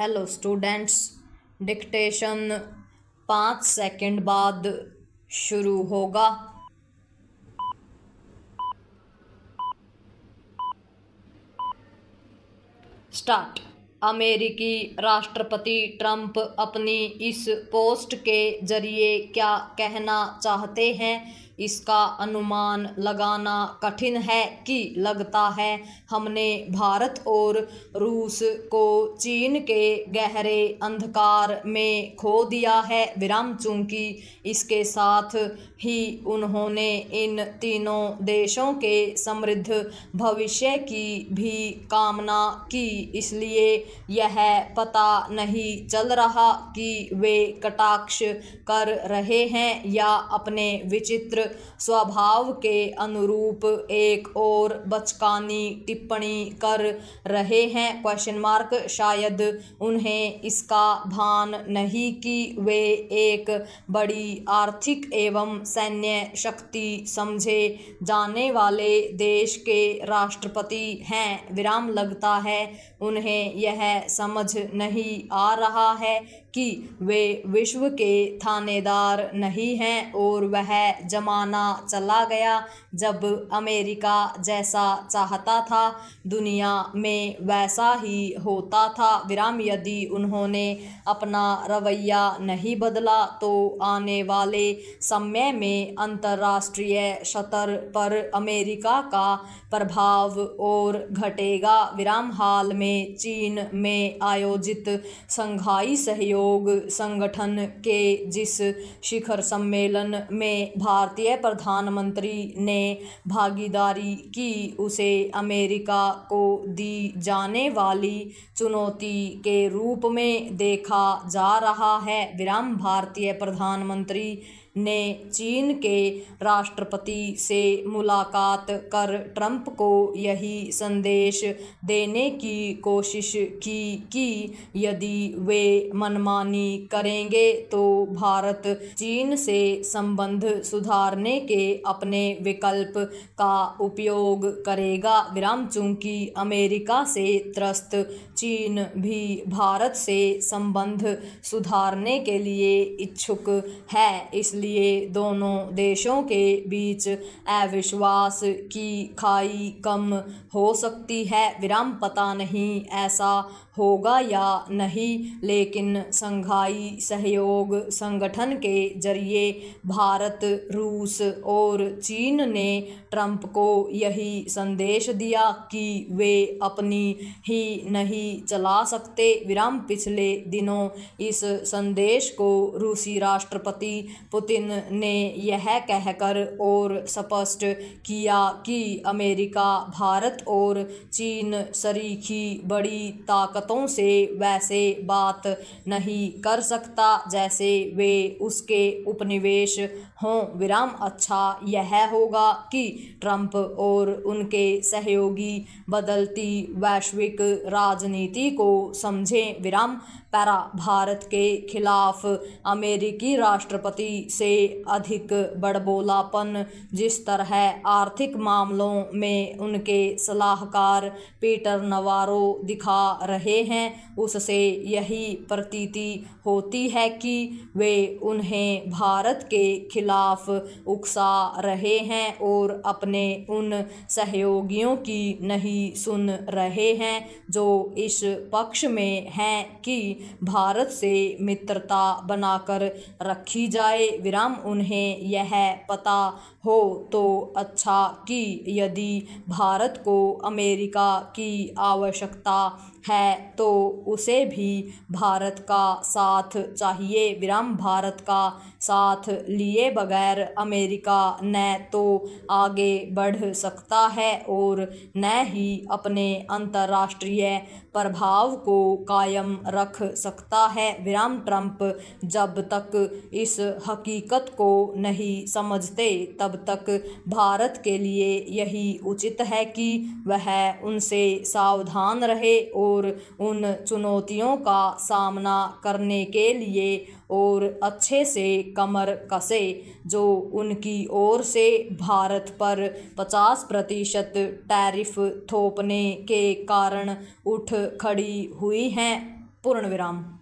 Hello students, dictation 5 second बाद शुरू होगा। स्टार्ट। अमेरिकी राष्ट्रपति ट्रंप अपनी इस पोस्ट के जरिए क्या कहना चाहते हैं, इसका अनुमान लगाना कठिन है कि लगता है हमने भारत और रूस को चीन के गहरे अंधकार में खो दिया है। चूंकि इसके साथ ही उन्होंने इन तीनों देशों के समृद्ध भविष्य की भी कामना की, इसलिए यह पता नहीं चल रहा कि वे कटाक्ष कर रहे हैं या अपने विचित्र स्वभाव के अनुरूप एक और बचकानी टिप्पणी कर रहे हैं। शायद उन्हें इसका भान नहीं कि वे एक बड़ी आर्थिक एवं सैन्य शक्ति समझे जाने वाले देश के राष्ट्रपति हैं। लगता है उन्हें यह समझ नहीं आ रहा है कि वे विश्व के थानेदार नहीं हैं और वह जमाना चला गया जब अमेरिका जैसा चाहता था दुनिया में वैसा ही होता था। यदि उन्होंने अपना रवैया नहीं बदला तो आने वाले समय में अंतर्राष्ट्रीय स्तर पर अमेरिका का प्रभाव और घटेगा। हाल में चीन में आयोजित शंघाई सहयोग संगठन के जिस शिखर सम्मेलन में भारतीय प्रधानमंत्री ने भागीदारी की, उसे अमेरिका को दी जाने वाली चुनौती के रूप में देखा जा रहा है। भारतीय प्रधानमंत्री ने चीन के राष्ट्रपति से मुलाकात कर ट्रंप को यही संदेश देने की कोशिश की कि यदि वे मनमानी करेंगे तो भारत चीन से संबंध सुधारने के अपने विकल्प का उपयोग करेगा। चूंकि अमेरिका से त्रस्त चीन भी भारत से संबंध सुधारने के लिए इच्छुक है, इसलिए दोनों देशों के बीच अविश्वास की खाई कम हो सकती है। पता नहीं ऐसा होगा या नहीं, लेकिन शंघाई सहयोग संगठन के जरिए भारत, रूस और चीन ने ट्रंप को यही संदेश दिया कि वे अपनी ही नहीं चला सकते। पिछले दिनों इस संदेश को रूसी राष्ट्रपति पुतिन ने यह कहकर और स्पष्ट किया कि अमेरिका भारत और चीन शरीकी बड़ी ताकतों से वैसे बात नहीं कर सकता जैसे वे उसके उपनिवेश हों। अच्छा यह होगा कि ट्रंप और उनके सहयोगी बदलती वैश्विक राजनीति को समझें। भारत के खिलाफ अमेरिकी राष्ट्रपति से अधिक बड़बोलापन जिस तरह आर्थिक मामलों में उनके सलाहकार पीटर नवारो दिखा रहे हैं, उससे यही प्रतीति होती है कि वे उन्हें भारत के खिलाफ उकसा रहे हैं और अपने उन सहयोगियों की नहीं सुन रहे हैं जो इस पक्ष में हैं कि भारत से मित्रता बनाकर रखी जाए। उन्हें यह पता हो तो अच्छा कि यदि भारत को अमेरिका की आवश्यकता है तो उसे भी भारत का साथ चाहिए। भारत का साथ लिए बगैर अमेरिका न तो आगे बढ़ सकता है और न ही अपने अंतर्राष्ट्रीय प्रभाव को कायम रख सकता है। ट्रंप जब तक इस हकीकत को नहीं समझते तब तक भारत के लिए यही उचित है कि वह उनसे सावधान रहे और उन चुनौतियों का सामना करने के लिए और अच्छे से कमर कसे जो उनकी ओर से भारत पर 50% टैरिफ थोपने के कारण उठ खड़ी हुई हैं। पूर्ण विराम।